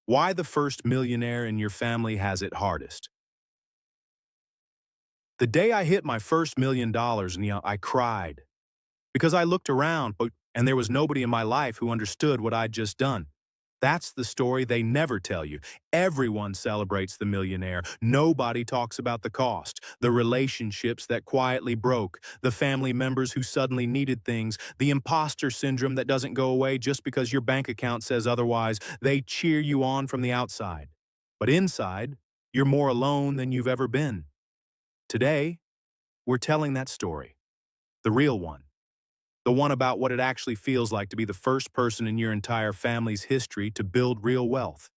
Why the first millionaire in your family has it hardest. The day I hit my first $1 million, I cried because I looked around, and there was nobody in my life who understood what I'd just done. That's the story they never tell you. Everyone celebrates the millionaire. Nobody talks about the cost, the relationships that quietly broke, the family members who suddenly needed things, the imposter syndrome that doesn't go away just because your bank account says otherwise. They cheer you on from the outside. But inside, you're more alone than you've ever been. Today, we're telling that story, the real one. The one about what it actually feels like to be the first person in your entire family's history to build real wealth,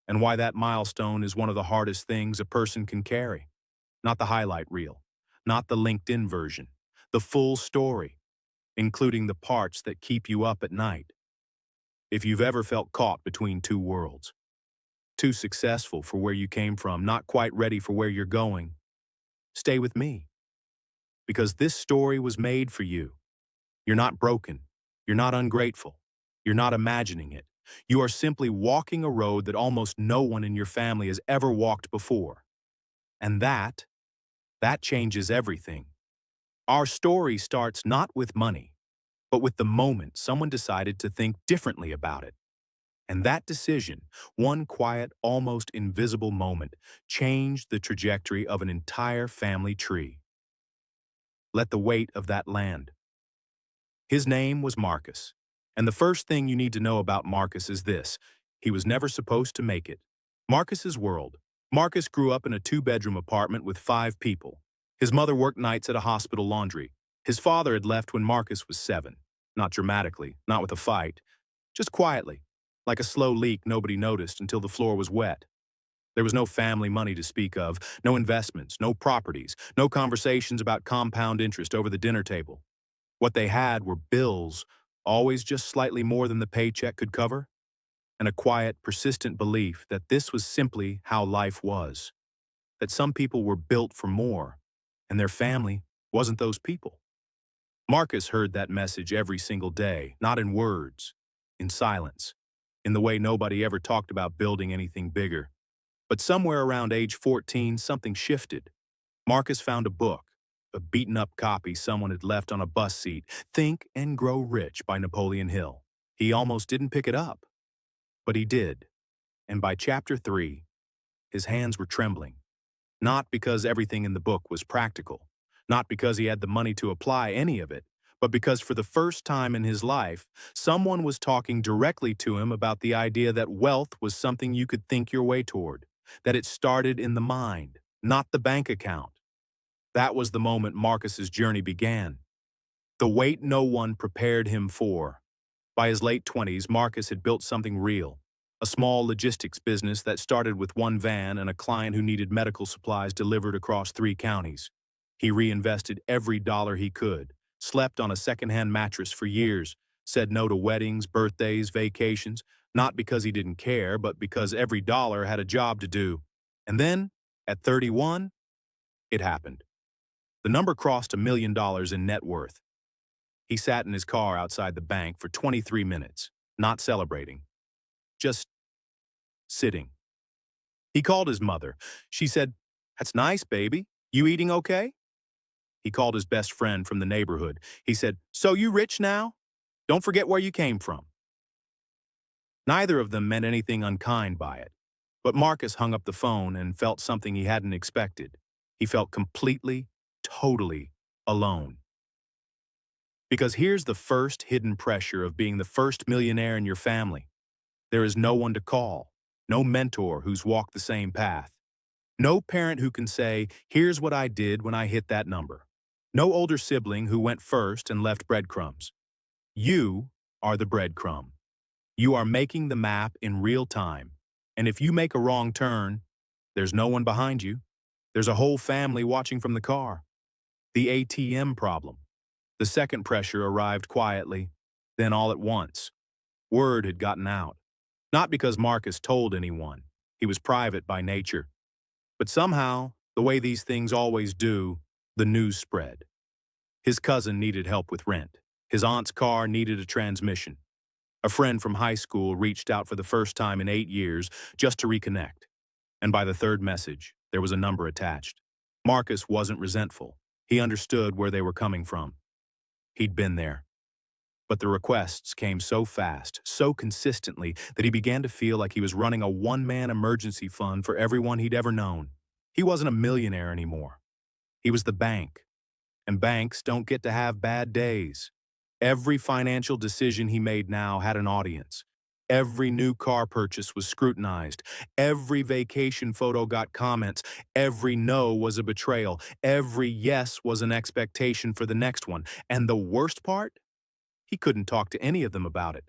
and why that milestone is one of the hardest things a person can carry. Not the highlight reel, not the LinkedIn version, the full story, including the parts that keep you up at night. If you've ever felt caught between two worlds, too successful for where you came from, not quite ready for where you're going, stay with me, because this story was made for you. You're not broken. You're not ungrateful. You're not imagining it. You are simply walking a road that almost no one in your family has ever walked before. And that changes everything. Our story starts not with money, but with the moment someone decided to think differently about it. And that decision, one quiet, almost invisible moment, changed the trajectory of an entire family tree. Let the weight of that land. His name was Marcus. And the first thing you need to know about Marcus is this: he was never supposed to make it. Marcus's world. Marcus grew up in a two-bedroom apartment with 5 people. His mother worked nights at a hospital laundry. His father had left when Marcus was 7. Not dramatically, not with a fight, just quietly, like a slow leak nobody noticed until the floor was wet. There was no family money to speak of, no investments, no properties, no conversations about compound interest over the dinner table. What they had were bills, always just slightly more than the paycheck could cover, and a quiet, persistent belief that this was simply how life was, that some people were built for more, and their family wasn't those people. Marcus heard that message every single day, not in words, in silence, in the way nobody ever talked about building anything bigger. But somewhere around age 14, something shifted. Marcus found a book, a beaten-up copy someone had left on a bus seat, Think and Grow Rich by Napoleon Hill. He almost didn't pick it up, but he did. And by chapter 3, his hands were trembling. Not because everything in the book was practical, not because he had the money to apply any of it, but because for the first time in his life, someone was talking directly to him about the idea that wealth was something you could think your way toward, that it started in the mind, not the bank account. That was the moment Marcus's journey began. The weight no one prepared him for. By his late 20s, Marcus had built something real, a small logistics business that started with one van and a client who needed medical supplies delivered across 3 counties. He reinvested every dollar he could, slept on a secondhand mattress for years, said no to weddings, birthdays, vacations, not because he didn't care, but because every dollar had a job to do. And then, at 31, it happened. The number crossed $1 million in net worth. He sat in his car outside the bank for 23 minutes, not celebrating, just sitting. He called his mother. She said, "That's nice, baby. You eating okay?" He called his best friend from the neighborhood. He said, "So you rich now? Don't forget where you came from." Neither of them meant anything unkind by it. But Marcus hung up the phone and felt something he hadn't expected. He felt completely, totally alone. Because here's the first hidden pressure of being the first millionaire in your family. There is no one to call, no mentor who's walked the same path, no parent who can say, "Here's what I did when I hit that number." No older sibling who went first and left breadcrumbs. You are the breadcrumb. You are making the map in real time. And if you make a wrong turn, there's no one behind you. There's a whole family watching from the car. The ATM problem. The second pressure arrived quietly, then all at once. Word had gotten out. Not because Marcus told anyone. He was private by nature. But somehow, the way these things always do, the news spread. His cousin needed help with rent. His aunt's car needed a transmission. A friend from high school reached out for the first time in 8 years just to reconnect. And by the third message, there was a number attached. Marcus wasn't resentful. He understood where they were coming from. He'd been there. But the requests came so fast, so consistently, that he began to feel like he was running a one-man emergency fund for everyone he'd ever known. He wasn't a millionaire anymore. He was the bank. And banks don't get to have bad days. Every financial decision he made now had an audience. Every new car purchase was scrutinized. Every vacation photo got comments. Every no was a betrayal. Every yes was an expectation for the next one. And the worst part? He couldn't talk to any of them about it.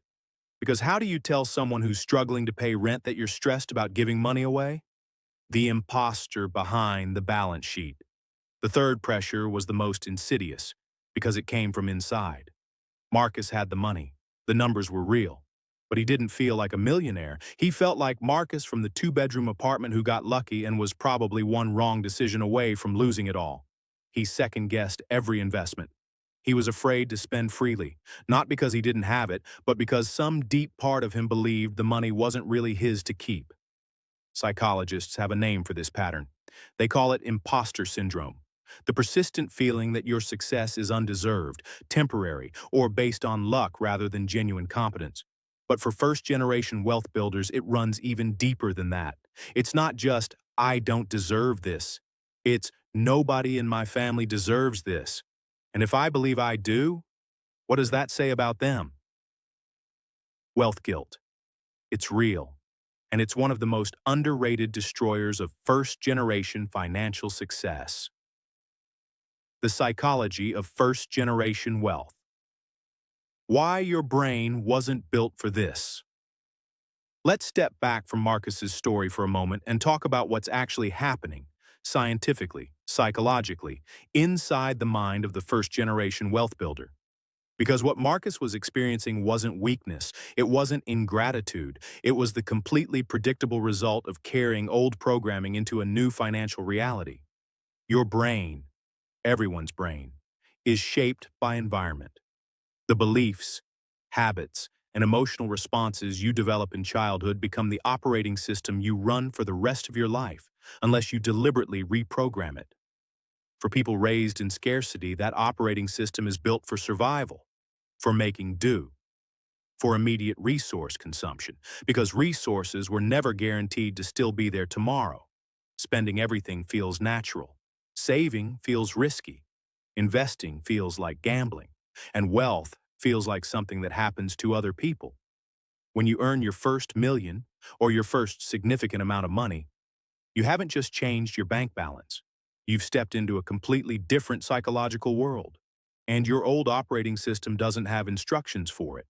Because how do you tell someone who's struggling to pay rent that you're stressed about giving money away? The imposter behind the balance sheet. The third pressure was the most insidious, because it came from inside. Marcus had the money. The numbers were real. But he didn't feel like a millionaire. He felt like Marcus from the two-bedroom apartment who got lucky and was probably one wrong decision away from losing it all. He second-guessed every investment. He was afraid to spend freely, not because he didn't have it, but because some deep part of him believed the money wasn't really his to keep. Psychologists have a name for this pattern. They call it imposter syndrome. The persistent feeling that your success is undeserved, temporary, or based on luck rather than genuine competence. But for first-generation wealth builders, it runs even deeper than that. It's not just, I don't deserve this. It's, nobody in my family deserves this. And if I believe I do, what does that say about them? Wealth guilt. It's real. And it's one of the most underrated destroyers of first-generation financial success. The psychology of first-generation wealth. Why your brain wasn't built for this. Let's step back from Marcus's story for a moment and talk about what's actually happening, scientifically, psychologically, inside the mind of the first-generation wealth builder. Because what Marcus was experiencing wasn't weakness, it wasn't ingratitude, it was the completely predictable result of carrying old programming into a new financial reality. Your brain, everyone's brain, is shaped by environment. The beliefs, habits, and emotional responses you develop in childhood become the operating system you run for the rest of your life, unless you deliberately reprogram it. For people raised in scarcity, that operating system is built for survival, for making do, for immediate resource consumption, because resources were never guaranteed to still be there tomorrow. Spending everything feels natural. Saving feels risky. Investing feels like gambling. And wealth feels like something that happens to other people. When you earn your first million or your first significant amount of money, you haven't just changed your bank balance. You've stepped into a completely different psychological world. And your old operating system doesn't have instructions for it.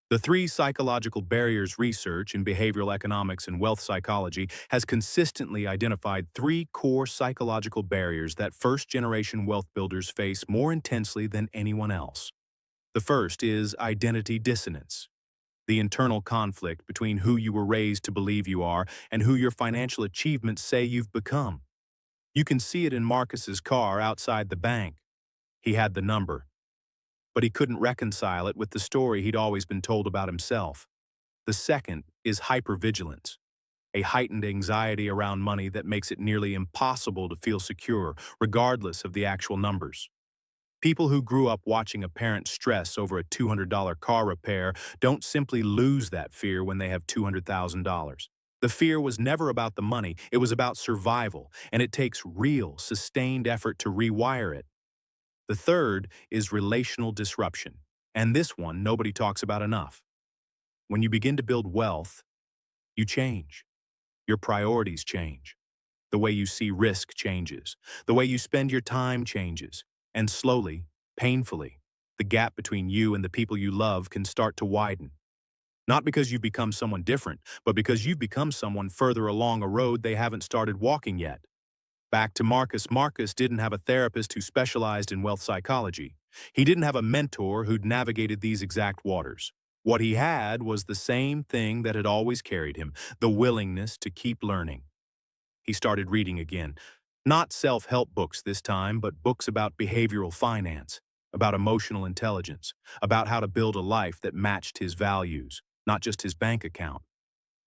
The three psychological barriers research in behavioral economics and wealth psychology has consistently identified three core psychological barriers that first-generation wealth builders face more intensely than anyone else. The first is identity dissonance, the internal conflict between who you were raised to believe you are and who your financial achievements say you've become. You can see it in Marcus's car outside the bank. He had the number, but he couldn't reconcile it with the story he'd always been told about himself. The second is hypervigilance, a heightened anxiety around money that makes it nearly impossible to feel secure, regardless of the actual numbers. People who grew up watching a parent stress over a $200 car repair don't simply lose that fear when they have $200,000. The fear was never about the money, it was about survival, and it takes real, sustained effort to rewire it. The third is relational disruption, and this one nobody talks about enough. When you begin to build wealth, you change. Your priorities change. The way you see risk changes. The way you spend your time changes. And slowly, painfully, the gap between you and the people you love can start to widen. Not because you've become someone different, but because you've become someone further along a road they haven't started walking yet. Back to Marcus. Marcus didn't have a therapist who specialized in wealth psychology. He didn't have a mentor who'd navigated these exact waters. What he had was the same thing that had always carried him, the willingness to keep learning. He started reading again. Not self-help books this time, but books about behavioral finance. about emotional intelligence, about how to build a life that matched his values, not just his bank account.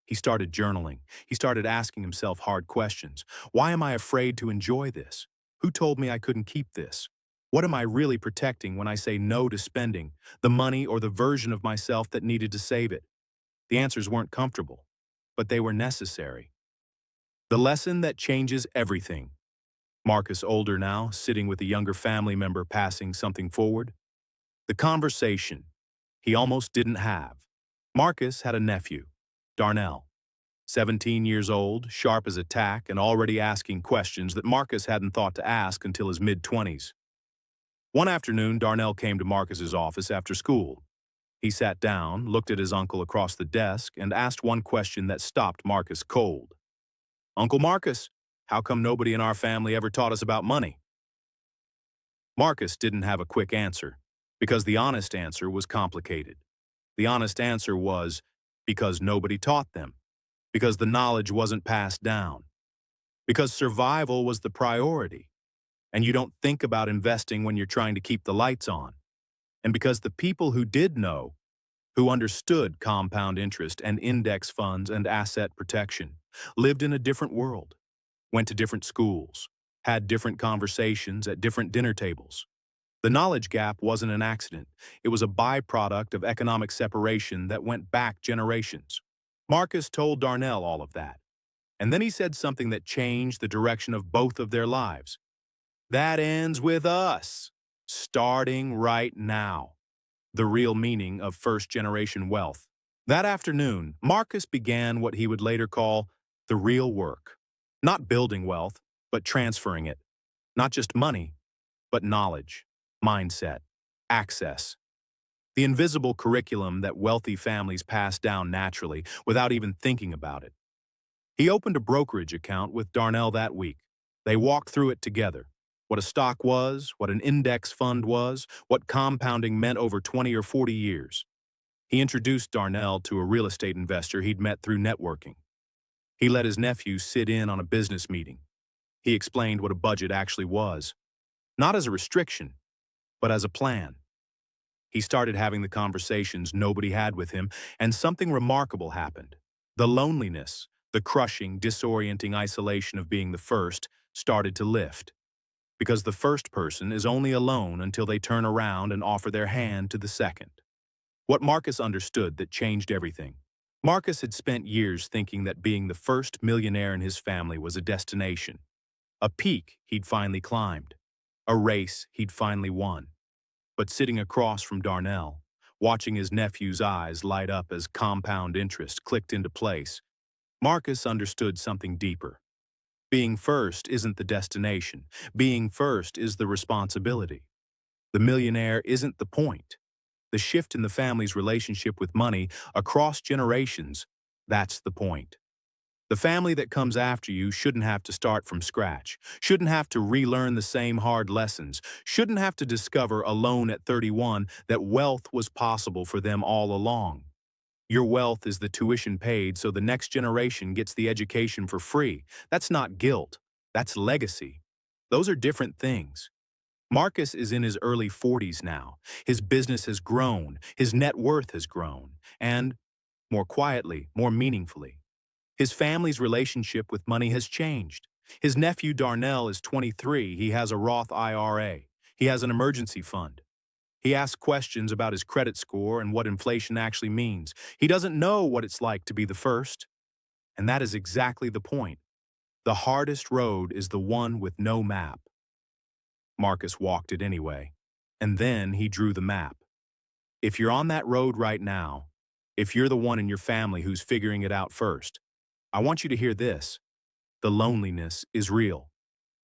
He started journaling. He started asking himself hard questions. Why am I afraid to enjoy this? Who told me I couldn't keep this? What am I really protecting when I say no to spending the money or the version of myself that needed to save it? The answers weren't comfortable, but they were necessary. The lesson that changes everything. Marcus, older now, sitting with a younger family member passing something forward. The conversation he almost didn't have. Marcus had a nephew, Darnell, 17 years old, sharp as a tack, and already asking questions that Marcus hadn't thought to ask until his mid-20s. One afternoon, Darnell came to Marcus's office after school. He sat down, looked at his uncle across the desk, and asked one question that stopped Marcus cold. "Uncle Marcus, how come nobody in our family ever taught us about money?" Marcus didn't have a quick answer, because the honest answer was complicated. The honest answer was because nobody taught them, because the knowledge wasn't passed down, because survival was the priority, and you don't think about investing when you're trying to keep the lights on, and because the people who did know, who understood compound interest and index funds and asset protection, lived in a different world, went to different schools, had different conversations at different dinner tables. The knowledge gap wasn't an accident. It was a byproduct of economic separation that went back generations. Marcus told Darnell all of that, and then he said something that changed the direction of both of their lives. That ends with us, starting right now. The real meaning of first-generation wealth. That afternoon, Marcus began what he would later call the real work. Not building wealth, but transferring it. Not just money, but knowledge, mindset, access. The invisible curriculum that wealthy families pass down naturally without even thinking about it. He opened a brokerage account with Darnell that week. They walked through it together. What a stock was, what an index fund was, what compounding meant over 20 or 40 years. He introduced Darnell to a real estate investor he'd met through networking. He let his nephew sit in on a business meeting. He explained what a budget actually was, not as a restriction, but as a plan. He started having the conversations nobody had with him, and something remarkable happened. The loneliness, the crushing, disorienting isolation of being the first, started to lift. Because the first person is only alone until they turn around and offer their hand to the second. What Marcus understood that changed everything. Marcus had spent years thinking that being the first millionaire in his family was a destination, a peak he'd finally climbed, a race he'd finally won. But sitting across from Darnell, watching his nephew's eyes light up as compound interest clicked into place, Marcus understood something deeper. Being first isn't the destination. Being first is the responsibility. The millionaire isn't the point. The shift in the family's relationship with money across generations, that's the point. The family that comes after you shouldn't have to start from scratch, shouldn't have to relearn the same hard lessons, shouldn't have to discover alone at 31 that wealth was possible for them all along. Your wealth is the tuition paid so the next generation gets the education for free. That's not guilt. That's legacy. Those are different things. Marcus is in his early 40s now. His business has grown. His net worth has grown. And, more quietly, more meaningfully, his family's relationship with money has changed. His nephew Darnell is 23. He has a Roth IRA. He has an emergency fund. He asks questions about his credit score and what inflation actually means. He doesn't know what it's like to be the first. And that is exactly the point. The hardest road is the one with no map. Marcus walked it anyway. And then he drew the map. If you're on that road right now, if you're the one in your family who's figuring it out first, I want you to hear this. The loneliness is real.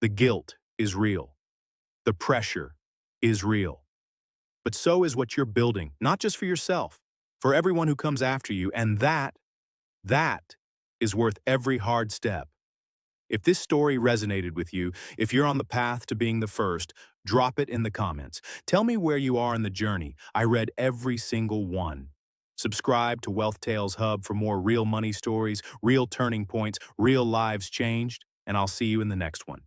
The guilt is real. The pressure is real. But so is what you're building, not just for yourself, for everyone who comes after you, and that is worth every hard step. If this story resonated with you, if you're on the path to being the first, drop it in the comments. Tell me where you are in the journey. I read every single one. Subscribe to Wealth Tales Hub for more real money stories, real turning points, real lives changed, and I'll see you in the next one.